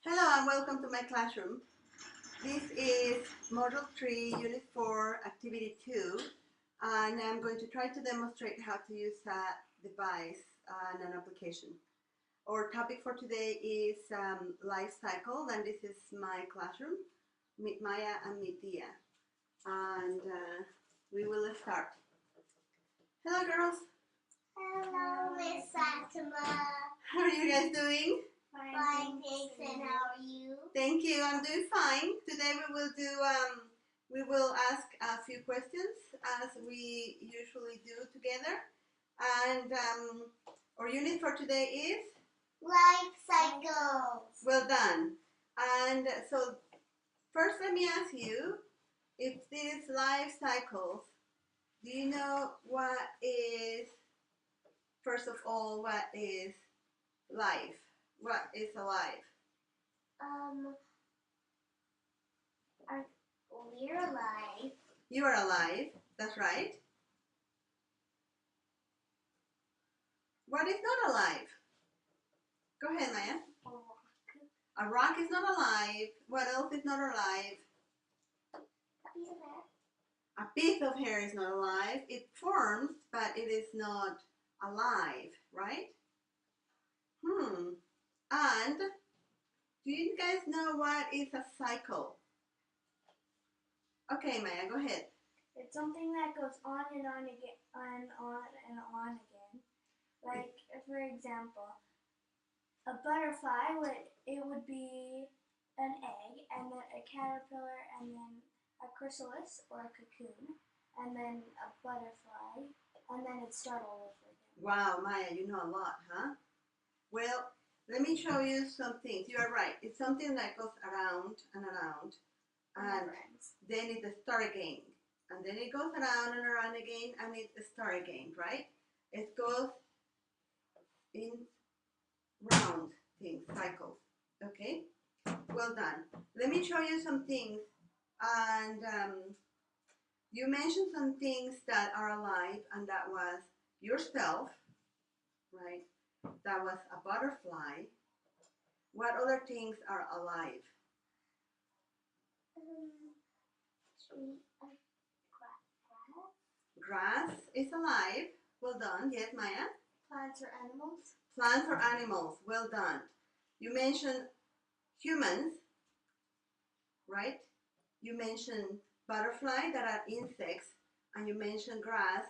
Hello and welcome to my classroom. This is Model 3, Unit 4, Activity 2, and I'm going to try to demonstrate how to use a device and an application. Our topic for today is life cycle, and this is my classroom. Meet Maya and meet Dia. And we will start. Hello girls. Hello, Miss Fatima. How are you guys doing? Fine, thanks. And how are you? Thank you. I'm doing fine. Today we will ask a few questions as we usually do together. And our unit for today is Life cycles. well done. And so first let me ask you, if these life cycles, do you know what is, first of all, what is life? What is alive? We're alive. You are alive, that's right. What is not alive? Go ahead, Maya. A rock is not alive. What else is not alive? A piece of hair is not alive. It forms, but it is not alive, right? And do you guys know what is a cycle? Okay, Maya, go ahead. It's something that goes on and on again, and on again. Like, for example, a butterfly would be an egg, and then a caterpillar, and then a chrysalis or a cocoon, and then a butterfly, and then it starts all over again. Wow, Maya, you know a lot, huh? Well, let me show you some things. You are right. It's something that goes around and around, and then it starts again, and then it goes around and around again, and it starts again, right? It goes in round things, cycles. Okay, well done. Let me show you some things, and you mentioned some things that are alive, and that was yourself, right? That was a butterfly. What other things are alive? Grass is alive. Well done. Yes, Maya? Plants or animals? Plants or animals. Well done. You mentioned humans, right? You mentioned butterfly, that are insects, and you mentioned grass,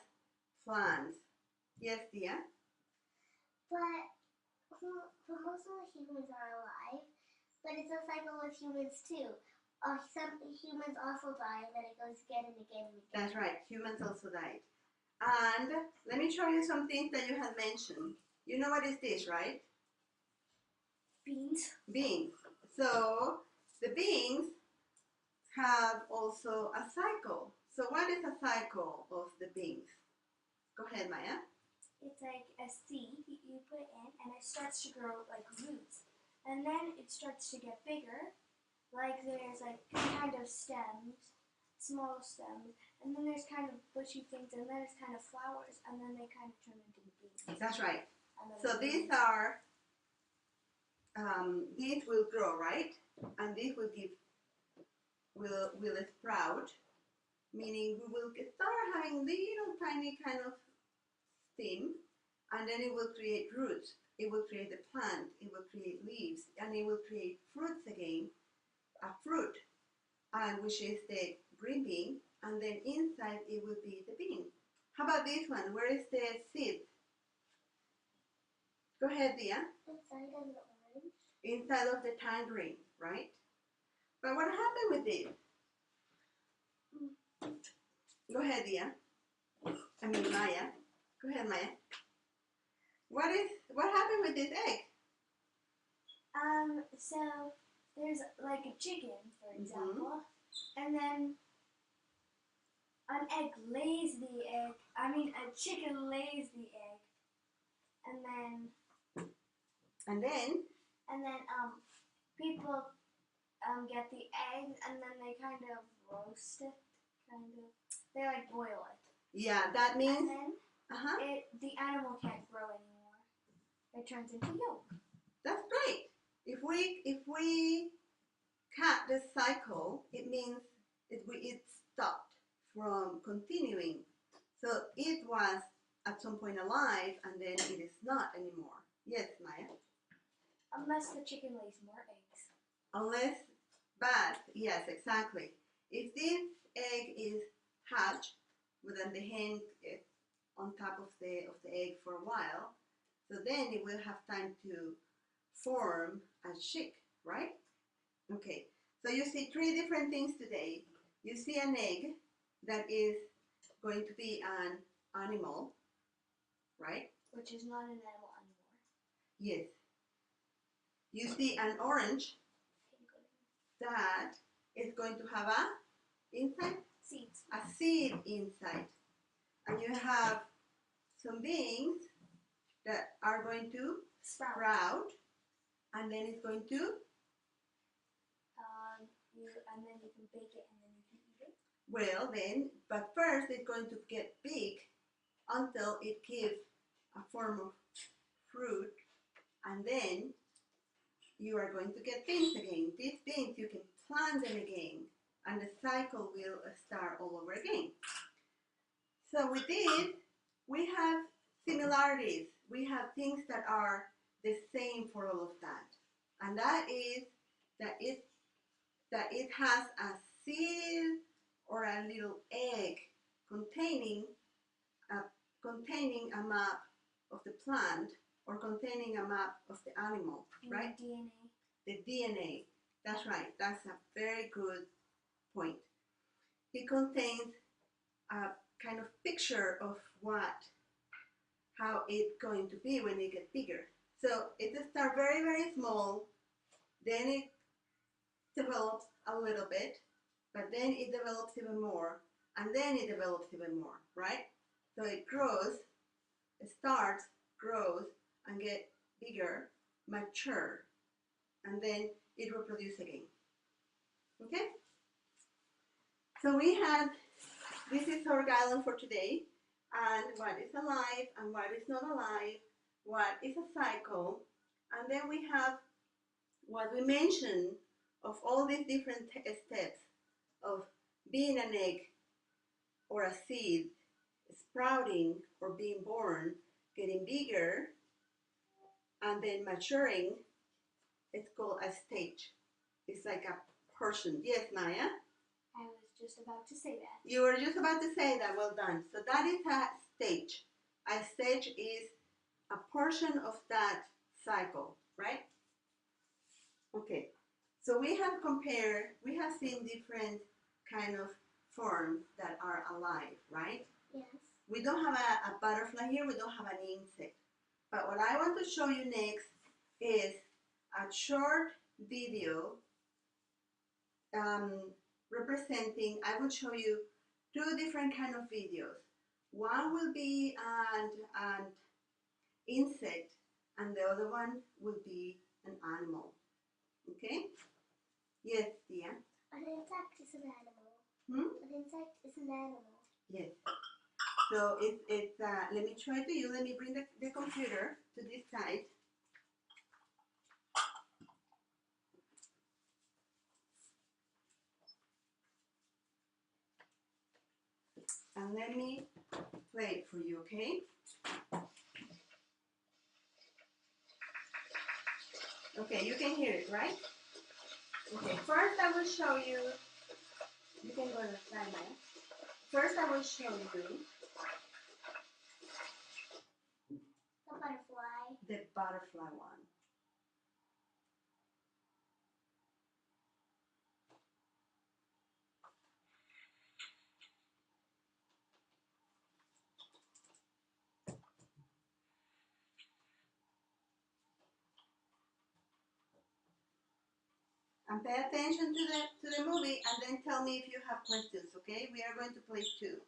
plants. Yes, Dia? But most of the humans are alive, but it's a cycle with humans too. Some humans also die, and then it goes again and again and again. That's right. Humans also died. And let me show you some things that you had mentioned. You know what is this, right? Beans. Beans. So the beans have also a cycle. So what is a cycle of the beans? Go ahead, Maya. It's like a seed you put in, and it starts to grow like roots. And then it starts to get bigger. Like there's like kind of stems, small stems, and then there's kind of bushy things, and then it's kind of flowers, and then they kind of turn into beans. That's right. So these are, these will grow, right? And these will give, will sprout, meaning we will start having little tiny kind of stem, and then it will create roots. It will create the plant. It will create leaves, and it will create fruits again. A fruit, and which is the green bean, and then inside it will be the bean. How about this one? Where is the seed? Go ahead, Dia. Inside of the orange. Inside of the tangerine, right? But what happened with it? Go ahead, Dia. I mean, Maya. Go ahead, Maya. What happened with this egg? So there's like a chicken, for example, and then an egg lays the egg. I mean, a chicken lays the egg, and then people get the egg, and then they kind of roast it, they like boil it. Yeah, that means And then the animal can't grow anymore. it turns into yolk. That's great. If we cut the cycle, it means it stopped from continuing. So it was at some point alive, and then it is not anymore. Yes, Maya? Unless the chicken lays more eggs. Unless, but yes, exactly. If this egg is hatched, but then the hen is on top of the egg for a while, so then it will have time to form a chick, right? Okay, so you see three different things today. You see an egg that is going to be an animal, right? Which is not an animal anymore. Yes. You see an orange that is going to have a inside? Seeds. A seed inside. And you have some beans that are going to sprout, and then it's going to? And then you can bake it, and then you can eat it. Well, then, but first it's going to get big until it gives a form of fruit, and then you are going to get beans again. These beans, you can plant them again, and the cycle will start all over again. So with this, we have similarities. We have things that are the same for all of that. And that is that it has a seed or a little egg containing a map of the plant or containing a map of the animal, right? DNA. The DNA. That's right. That's a very good point. It contains a kind of picture of how it's going to be when it gets bigger. So it starts very, very small, then it develops a little bit, but then it develops even more, and then it develops even more, right? So it grows, it starts, grows, and gets bigger, mature, and then it reproduces again. Okay? So we had, this is our guideline for today, and what is alive and what is not alive, what is a cycle, and then we have what we mentioned of all these different steps of being an egg or a seed, sprouting or being born, getting bigger, and then maturing. It's called a stage. It's like a portion. Yes, Maya? I was just about to say that. You were just about to say that. Well done. So that is a stage. A stage is a portion of that cycle, right? Okay. So we have seen different kind of forms that are alive, right? Yes. We don't have a butterfly here. We don't have an insect. But what I want to show you next is a short video representing, I will show you two different kind of videos. One will be an insect, and the other one will be an animal. Okay? Yes, Tia? An insect is an animal. Hmm? An insect is an animal. Yes. So it's let me try to you. Let me bring the computer to this side. And let me play it for you, okay? Okay, you can hear it, right? Okay, first I will show you. You can go to the side now. First I will show you The butterfly. the butterfly one. And pay attention to the movie, and then tell me if you have questions, okay? We are going to play two.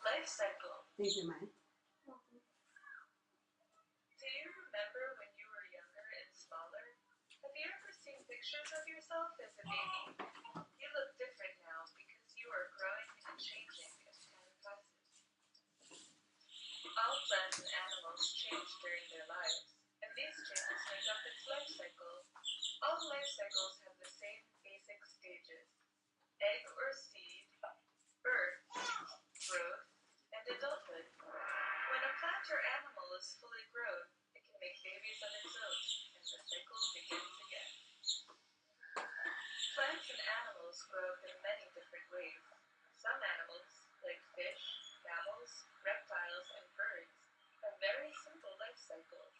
Life cycle. Thank you, man. The pictures of yourself as a baby? You look different now because you are growing and changing as time passes. All plants and animals change during their lives, and these changes make up its life cycle. All life cycles have the same basic stages: egg or seed, birth, growth, and adulthood. When a plant or animal is fully grown, it can make babies of its own, and the cycle begins again. Plants and animals grow up in many different ways. Some animals, like fish, mammals, reptiles, and birds, have very simple life cycles.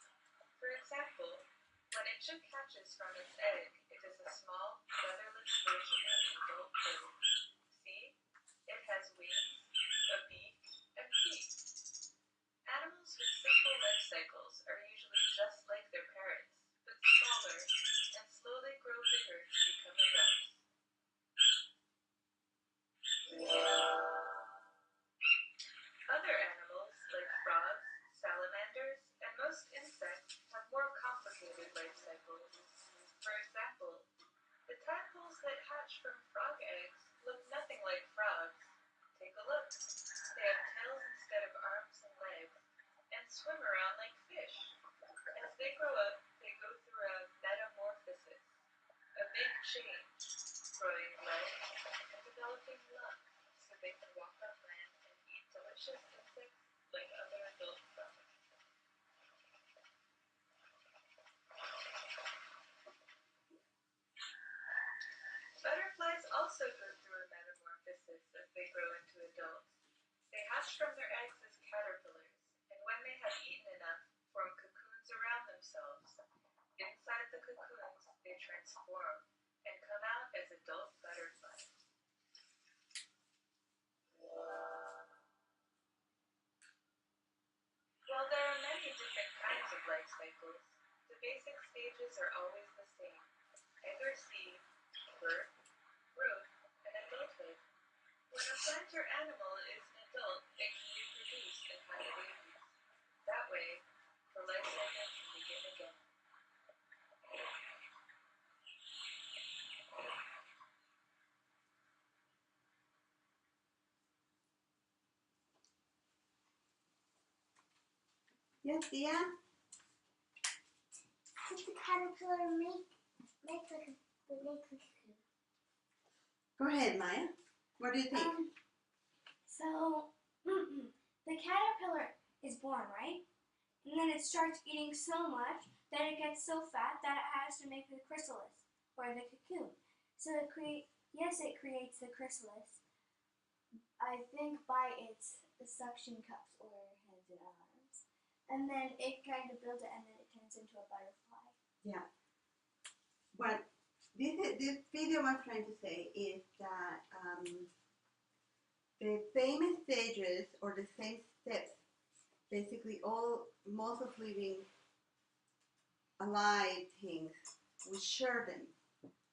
For example, when a chick hatches from its egg, it is a small, featherless version of an adult bird. See? It has wings, a beak, and feet. Animals with simple life cycles are usually just like their parents, but smaller, and slowly grow bigger to become adults. Other animals, like frogs, salamanders, and most insects, have more complicated life cycles. For example, the tadpoles that hatch from frog eggs look nothing like frogs. Take a look. They have tails instead of arms and legs, and swim around like fish. As they grow up, they go through a metamorphosis, a big change, growing legs and developing lungs so they can walk on land and eat delicious insects like other adult frogs. Butterflies also go through a metamorphosis as they grow into adults. They hatch from their eggs as caterpillars, and when they have eaten enough, form cocoons around themselves. Inside the cocoons, they transform and come out as adult butterflies. While there are many different kinds of life cycles, the basic stages are always the same: egg or seed, birth, growth, and adulthood. When a plant or animal is an adult, it can reproduce and have babies. That way, the life cycle can begin again. Yes, Dia? Does the caterpillar make the cocoon? Go ahead, Maya. What do you think? So the caterpillar is born, right? And then it starts eating so much that it gets so fat that it has to make the chrysalis or the cocoon. So it creates the chrysalis. I think by its suction cups or hands and arms, and then it kind of builds it, and then it turns into a butterfly. Yeah. What this video was trying to say is that the famous stages or the same steps, basically most of living alive things, we share them.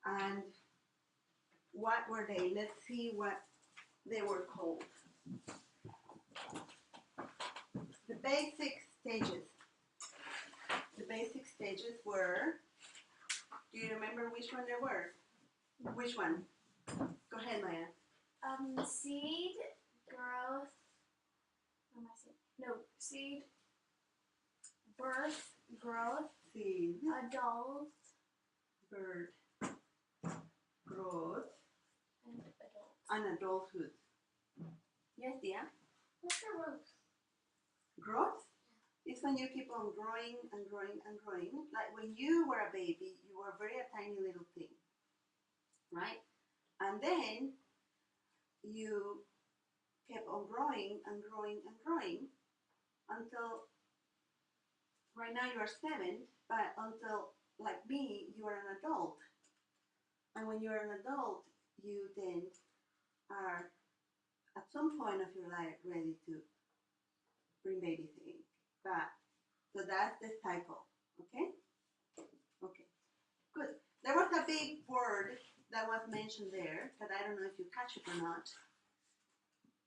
And what were they? Let's see what they were called. The basic stages. The basic stages were, do you remember which one they were? Which one? Go ahead, Maya. Seed, growth, seed, birth, growth, Seed, adult, birth, growth, and adult. and adulthood. Yes, Dia? What's the growth? Growth is when you keep on growing and growing and growing. Like when you were a baby, you were a tiny little thing, right? And then you kept on growing and growing and growing until right now you are 7, but until, like me, you are an adult. And when you're an adult, you then are at some point of your life ready to bring babies in. But so that's the cycle, okay? Okay, good. There was a big word that was mentioned there, but I don't know if you catch it or not.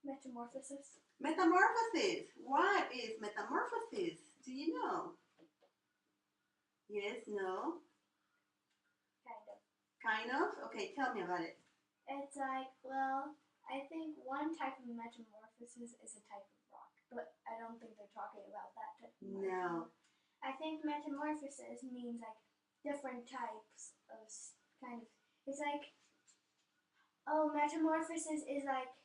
Metamorphosis. Metamorphosis. What is metamorphosis? Do you know? Yes, no? Kind of. Okay, tell me about it. It's like, well, I think one type of metamorphosis is a type of rock, but I don't think they're talking about that type of No. I think metamorphosis means like different types of kind of. It's like, oh, metamorphosis is like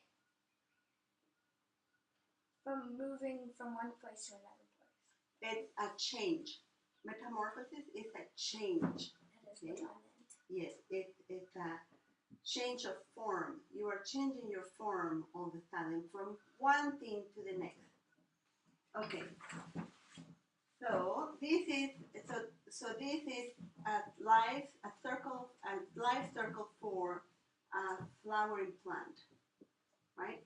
from moving from one place to another place. It's a change. Metamorphosis is a change. That is what I meant. Yes, it's a change of form. You are changing your form all the time from one thing to the next. Okay. So this is a life circle for a flowering plant, right?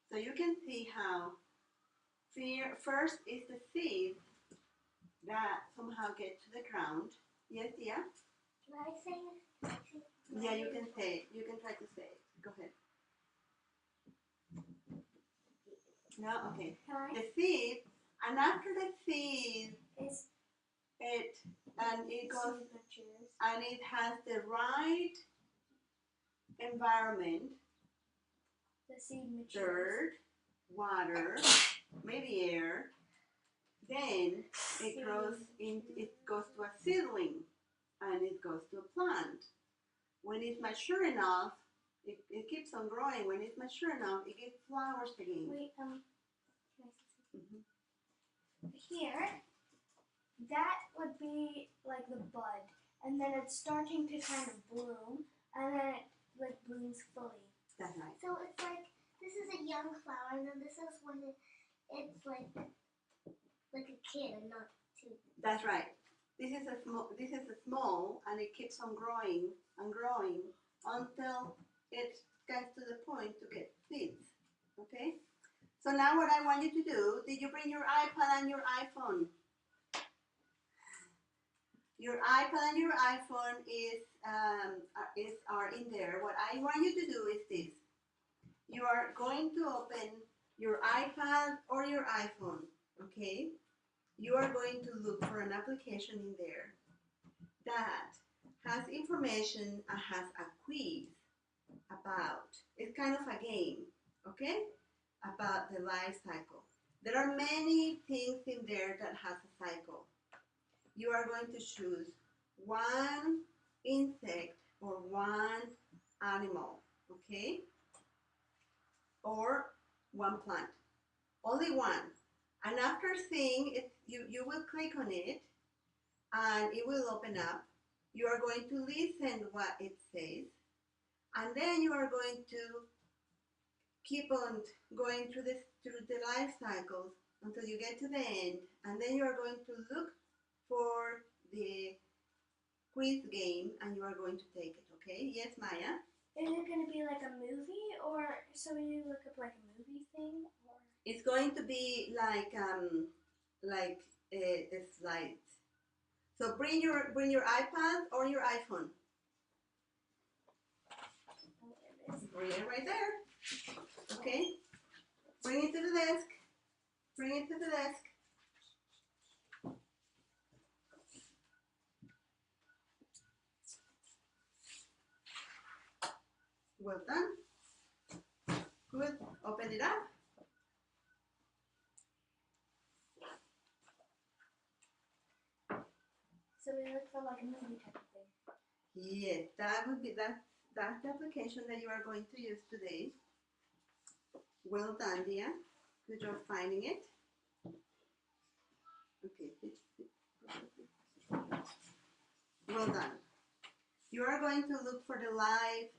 So you can see how first is the seed that somehow get to the ground. Yes, yeah. Can I say it? Yeah, you can say it. You can try to say it. Go ahead. No, okay. Hi. The seed, and after the seed, Is it goes seed matures. and it has the right environment, The seed matures. dirt, water, maybe air. Then it grows it goes to a seedling, and it goes to a plant. When it's mature enough, it keeps on growing. When it's mature enough, it gives flowers again. Wait, can I say something? Mhm. Here, that would be like the bud, and then it's starting to kind of bloom, and then it like blooms fully. That's right. So it's like this is a young flower, and then this is when it's like a kid and not too. That's right. This is a small, and it keeps on growing and growing until it gets to the point to get seeds. Okay. So now what I want you to do, did you bring your iPad and your iPhone? Your iPad and your iPhone are in there. What I want you to do is this. You are going to open your iPad or your iPhone, okay? You are going to look for an application in there that has information and has a quiz about, it's kind of a game, okay? About the life cycle. There are many things in there that has a cycle. You are going to choose one insect or one animal, okay? Or one plant. Only one. And after seeing it, you will click on it and it will open up. You are going to listen what it says, and then you are going to keep on going through the life cycles until you get to the end, and then you are going to look for the quiz game and you are going to take it, okay? Yes, Maya? Is it going to be like a movie, or so you look up like a movie thing, or? It's going to be like a slide. So bring your iPad or your iPhone. Bring it right there. Okay? Bring it to the desk. Bring it to the desk. Well done. Good. Open it up. So we look for like a movie type of thing. Yes, that's the application that you are going to use today. Well done, Dia. Good job finding it. Okay. Well done. You are going to look for the life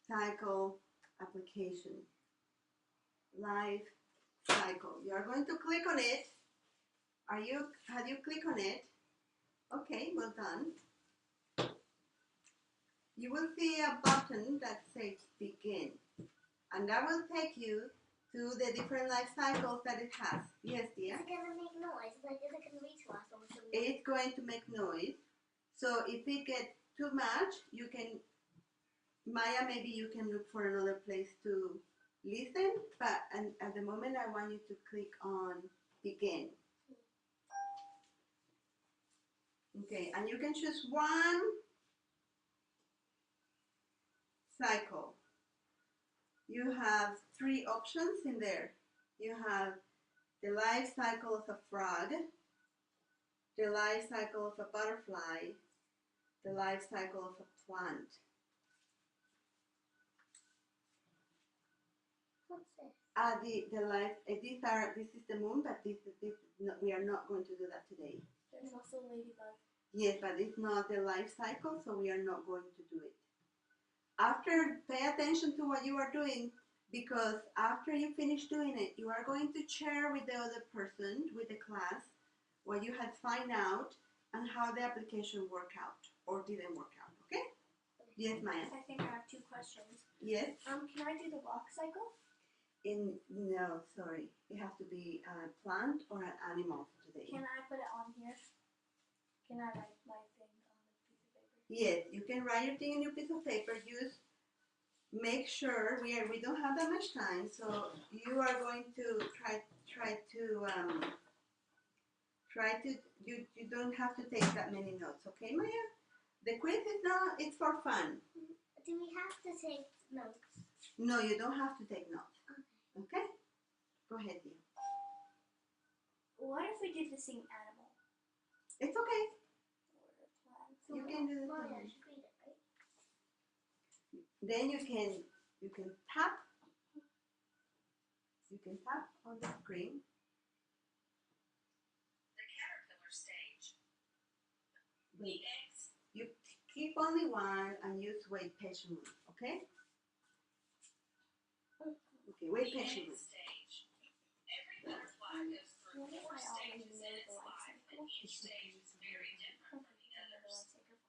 cycle application. Life cycle. You are going to click on it. Have you clicked on it? Okay, well done. You will see a button that says begin, and that will take you to the different life cycles that it has. Yes, dear? Is it going to make noise? Like, is it going to reach to us? Or It's going to make noise. So if it gets too much, you can, Maya, maybe you can look for another place to listen, but at the moment I want you to click on begin. Okay, and you can choose one cycle. You have three options in there. You have the life cycle of a frog, the life cycle of a butterfly, the life cycle of a plant. What's this? This is the moon, but we are not going to do that today. There's also ladybug. Yes, but it's not the life cycle, so we are not going to do it. After, pay attention to what you are doing, because after you finish doing it, you are going to share with the other person, with the class, what you had found out and how the application worked out or didn't work out. Okay? Yes, Maya. I think I have 2 questions. Yes. Can I do the walk cycle? No, sorry. It has to be a plant or an animal today. Can I put it on here? Can I write my thing on the piece of paper? Yes, you can write your thing on your piece of paper. Just make sure we don't have that much time, so you are going to you don't have to take that many notes, okay, Maya? The quiz is not, it's for fun. Do we have to take notes? No, you don't have to take notes. Okay? Go ahead, dear. What if we did the same animal? It's okay. Or a plant? You can do the Well, same. I should read it, right? Then you can tap. You can tap on the screen. The caterpillar stage. Wait. The eggs. You keep only one and you wait patiently. Okay? Okay, wait The egg patiently. stage. Every butterfly goes through What if 4 I already stages know in the its life life, cycle? and each stage is very different from the others.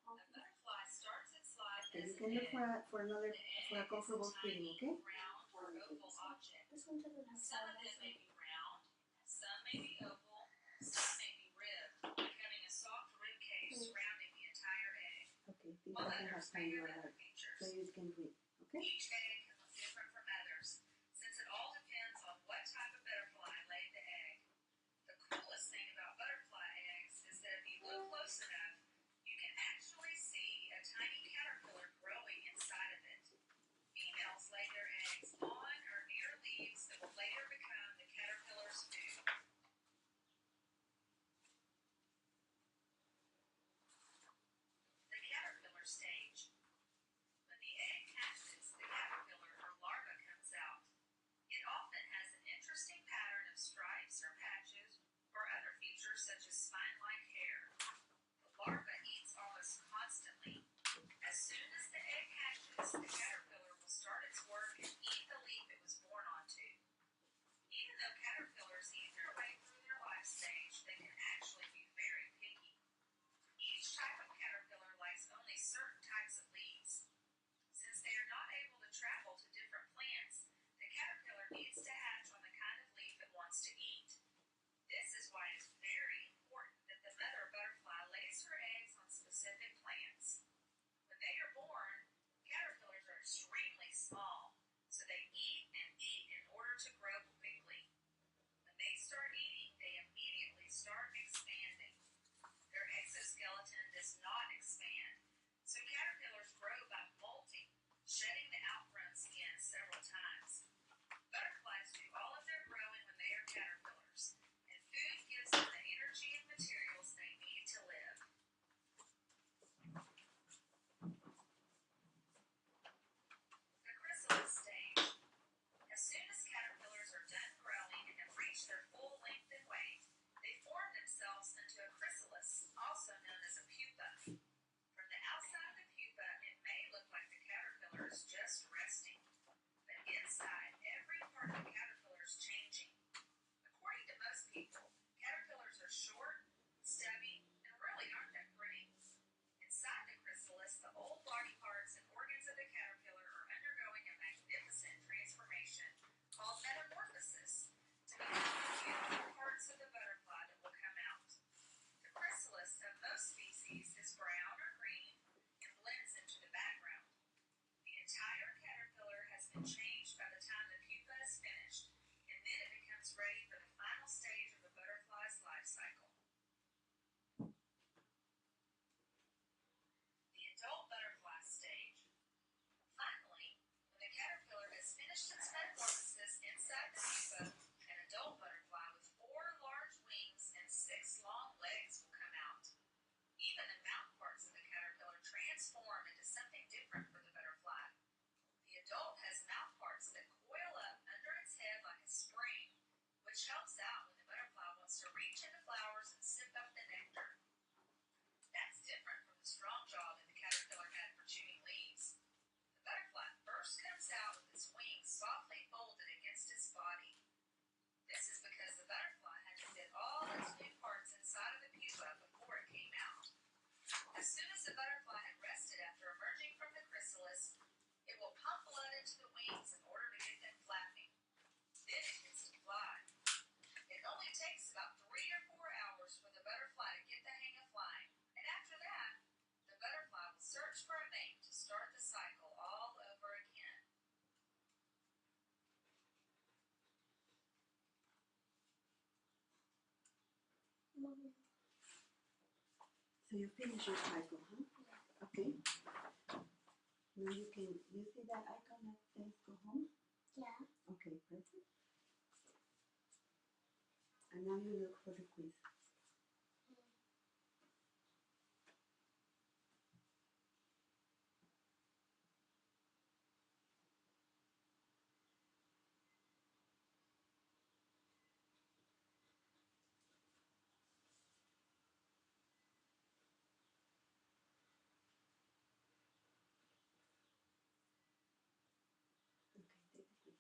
A butterfly starts its life Okay, as you an can look egg. for another The egg for a is comfortable feeling. tiny, Okay? round or oval object. This one doesn't have Some of them may be round, some may be oval, some may be ribbed, having a soft rib cage surrounding the entire egg, Okay, this while doesn't have others time may to have other write, features. so you can read. Okay? Each egg can look different from others, since it all depends on what type of butterfly laid the egg. The coolest thing about butterfly eggs is that if you look close enough, you can actually see a tiny caterpillar growing inside of it. Females lay their eggs on or near leaves that will later become the caterpillar's food. The caterpillar stage. When the egg hatches, the caterpillar or larva comes out. It often has an interesting pattern of stripes or patches or other features such as spine-like hair. The larva eats almost constantly. As soon as the egg hatches, the caterpillar will start its work and eat the leaf it was born onto. Even though caterpillars eat their way through their life stage, they can actually be very picky. Each type of caterpillar likes only certain types of leaves. Since they are not able to travel to different plants, the caterpillar needs to hatch on the kind of leaf it wants to eat. This is why it is very important So you finish your cycle, huh? Okay. Now you see that icon that says go home? Yeah. Okay, perfect. And now you look for the quiz. Okay, take the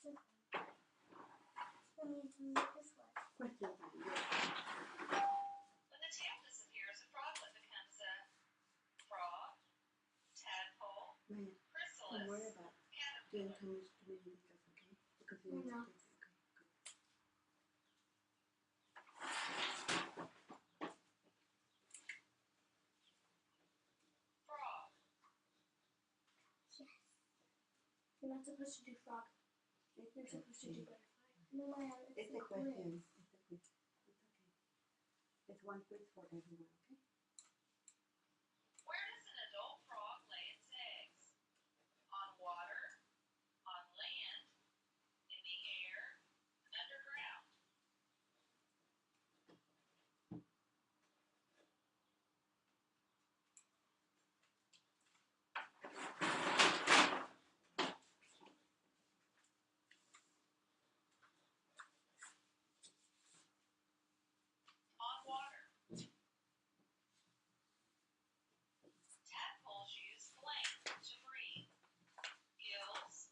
quiz. Let me do this one. Question time, yes. When the tail disappears, a froglet becomes a frog, tadpole, Maya, don't chrysalis, worry about doing too many details, okay? Because you need to take it. Okay, good. frog, You're not supposed to do frog. You're supposed to do butterfly. No, It's a question. It's a quiz. It's okay. It's one quiz for everyone, okay? where does an adult frog lay its eggs? On water, on land, in the air, underground. On water. Tadpoles use flank to breathe. Gills,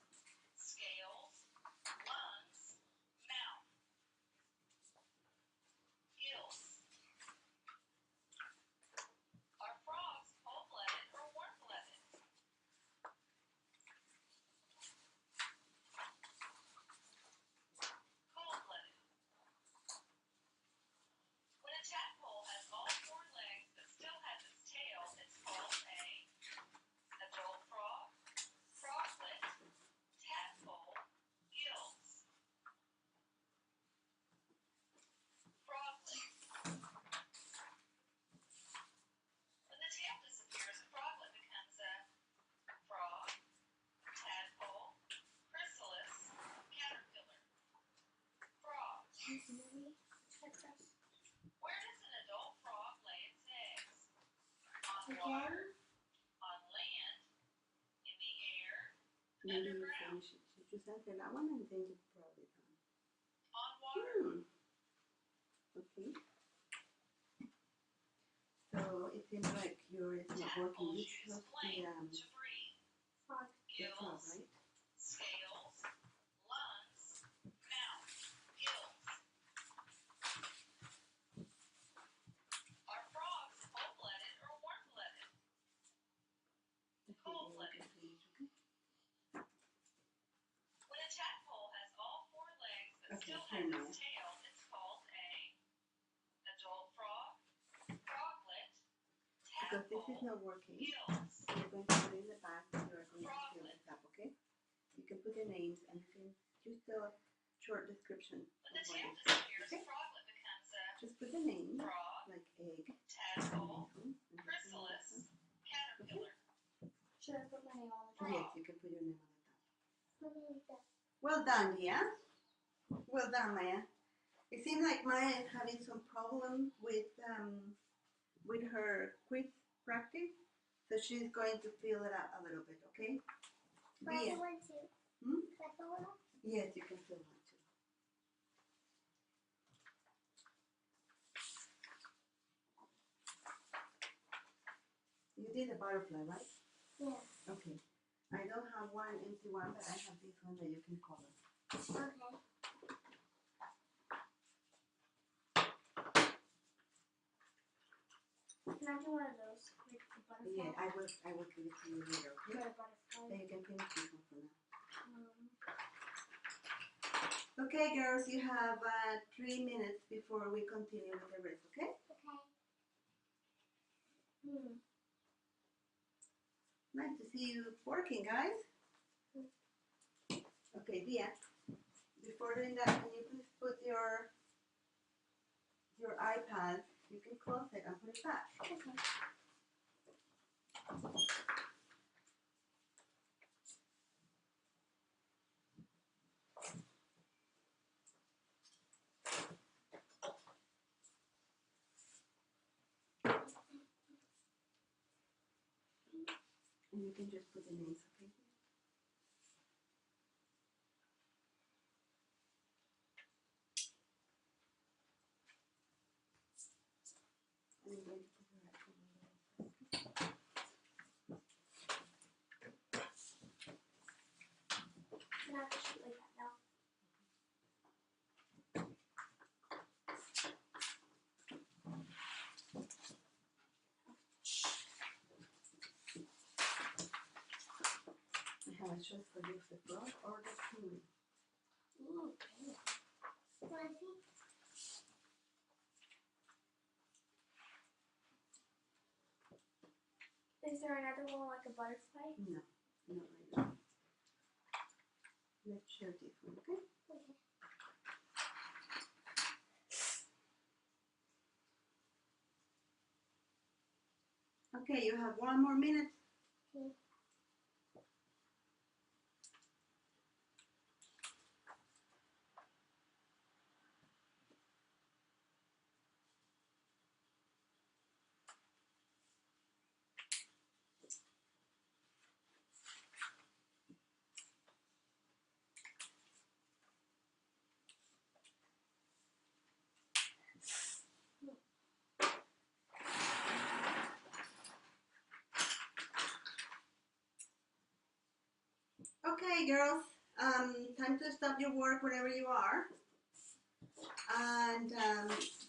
scales, lungs, mouth. Gills. Are frogs cold-blooded or warm-blooded? Cold-blooded. When a tadpole has all four legs but still has its tail, it's called a adult frog, froglet, tadpole, gills. Froglet. When the tail disappears, a froglet becomes a frog, tadpole, chrysalis, caterpillar. Frog. Where does an adult frog lay its eggs? On water, on land, in the air, Maybe you underground. finish it. So just answer that one and then you're probably done. On water. Okay. So it seems like yours is not working. Tadpoles You use chose flank the to breathe. Frog. frog, Gills, right? scales, lungs, mouth, gills. Are frogs cold-blooded or warm-blooded? Cold-blooded. Okay. When a tadpole has all four legs but Okay, still here has now. its tail, it's called a adult frog, froglet, Because this is tadpole, not working, gills. you're going to put it in the back and you're going to fill it up, okay? You can put the names and you can just do a short description When of the what tail it is. disappears, Okay? a froglet becomes a Just put the name, frog, like egg, tadpole, and this one, and this one, and this chrysalis, caterpillar. Should I put my name on the one. top? Yes, you can put your name on the top. Frog. Well done, Dia. Well done, Maya. It seems like Maya is having some problem with her quiz practice, so she's going to fill it up a little bit, okay? Dia. One too. Hmm? Second one. Yes, you can fill one too. You did a butterfly, right? Yeah. Okay. I don't have one empty one, but I have this one that you can color. Okay. Can I do one of those? Like the butterfly? Yeah, I will give it to you later, okay? Got a butterfly. Then you can finish this one for now. Um, Okay, girls, you have 3 minutes before we continue with the rest, okay? Okay. Nice to see you working, guys. Okay, Dia, before doing that, can you please put your your iPad, you can close it and put it back. Okay. And you can just put the names, okay? And I'm going to put your actual name. You have to shoot like that now. I have a choice for you, the frog or the spoon. Ooh, okay. Wanna see? Is there another one like a butterfly? No, not right now. Let's share this one, okay? Okay. Okay, you have 1 more minute. Okay. Okay, girls, time to stop your work wherever you are. And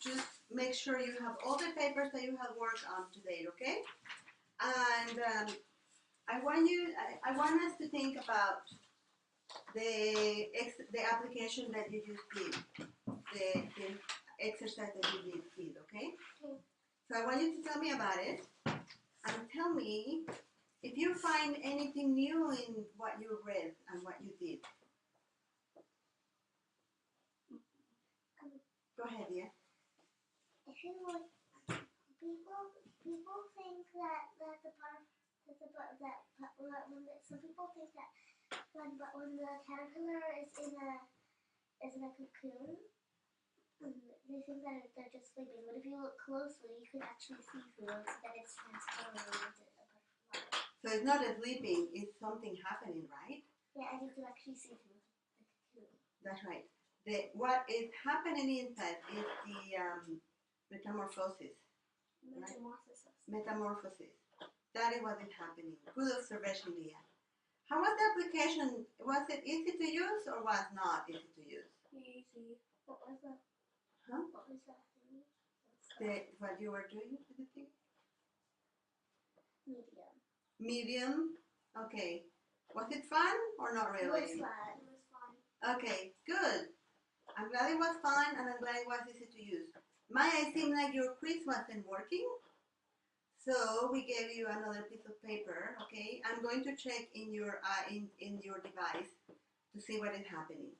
just make sure you have all the papers that you have worked on to date, okay? And I want us to think about the application that you just did, the exercise that you did, okay? Okay. So I want you to tell me about it, and tell me if you find anything new in what you read and what you did. Go ahead, yeah. I feel like people think that some people think that when the caterpillar is in a cocoon, they think that they're just sleeping. But if you look closely, you can actually see through it that it's transforming into a butterfly. So it's not a sleeping, it's something happening, right? Yeah, and you can actually see through the cocoon. That's right. What is happening inside is the metamorphosis. Metamorphosis. Metamorphosis. That is what is happening. Good observation, Leah. How was the application? Was it easy to use or was not easy to use? Easy. What was that? Huh? What was that thing? What you were doing with the thing? Medium. Medium? Okay. Was it fun or not It really? was fun. It was fun. Okay, good. I'm glad it was fun and I'm glad it was easy to use. Maya, it seemed like your quiz wasn't working. So we gave you another piece of paper, okay? I'm going to check in your device to see what is happening.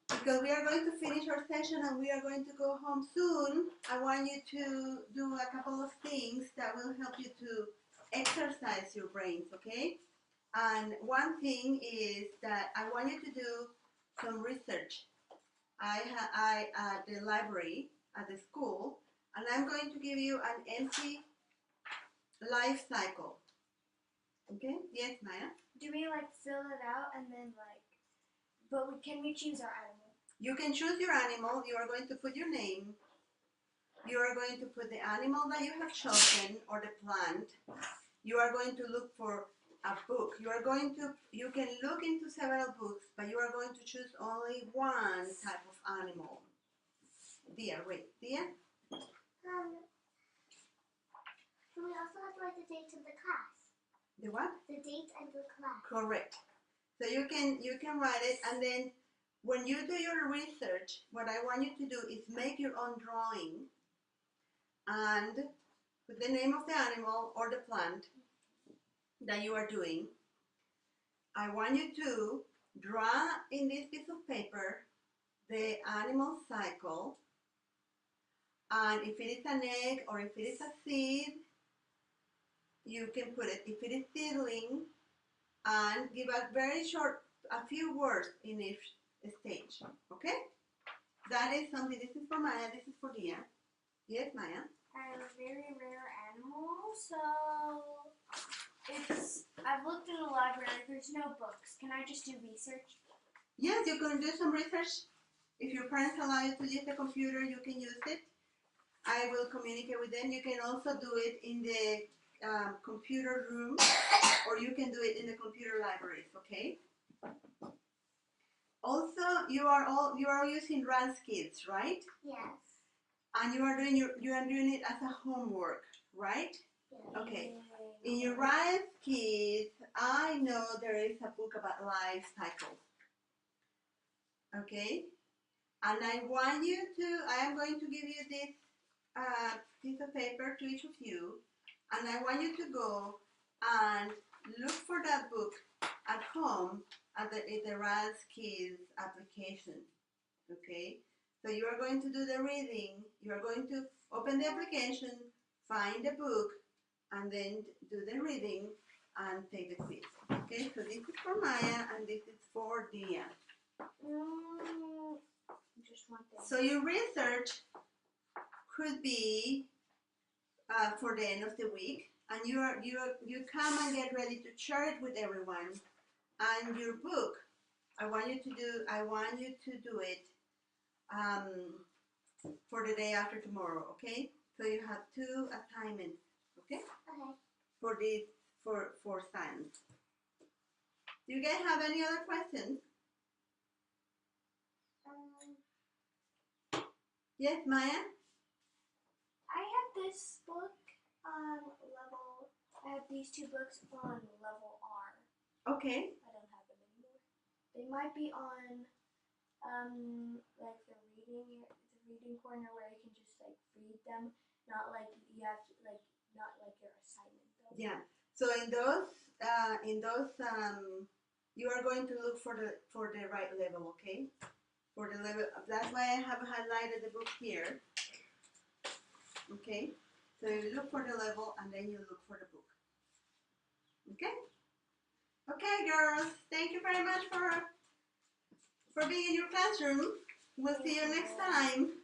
Because we are going to finish our session and we are going to go home soon, I want you to do a couple of things that will help you to exercise your brains, okay? And one thing is that I want you to do some research. I at the library at the school, and I'm going to give you an empty life cycle. Okay? Yes, Maya? Do we like fill it out and then like, but can we choose our animal? You can choose your animal. You are going to put your name. You are going to put the animal that you have chosen or the plant. You are going to look for a book. You can look into several books, but you are going to choose only one type of animal. Dear, wait, dear? So we also have to write the date of the class. The what? The date and the class. Correct. So you can write it, and then when you do your research, what I want you to do is make your own drawing and put the name of the animal or the plant that you are doing. I want you to draw in this piece of paper the animal cycle And if it is an egg or if it is a seed, you can put it. If it is seedling, and give a very short, a few words in each stage. Okay? That is something. This is for Maya. This is for Dia. Yes, Maya. I'm a very rare animal, so I've looked in the library. There's no books. Can I just do research? Yes, you can do some research. If your parents allow you to use the computer, you can use it. I will communicate with them. You can also do it in the computer room, or you can do it in the computer libraries. Okay. Also, you are using Kids, right? Yes. And you are doing it as a homework, right? Yes. Okay. In your Kids, I know there is a book about life cycles. Okay. And I am going to give you this piece of paper to each of you, and I want you to go and look for that book at home at the Kids application. Okay, so you are going to do the reading. You are going to open the application, find the book, and then do the reading and take the quiz. Okay, so this is for Maya and this is for Dia. Just one thing. So your research could be for the end of the week, and you come and get ready to share it with everyone. And your book, I want you to do it for the day after tomorrow. Okay? So you have 2 assignments. Okay? Okay. For this for science. Do you guys have any other questions? Yes, Maya? I have this book on level. I have these 2 books on level R. Okay. I don't have them anymore. They might be on like the reading corner where you can just like read them. Not like you have to not like your assignment though. Yeah. So in those you are going to look for the right level, okay? For the level, that's why I have highlighted the book here. Okay? So you look for the level and then you look for the book. Okay? Okay, girls. Thank you very much for being in your classroom. We'll see you next time.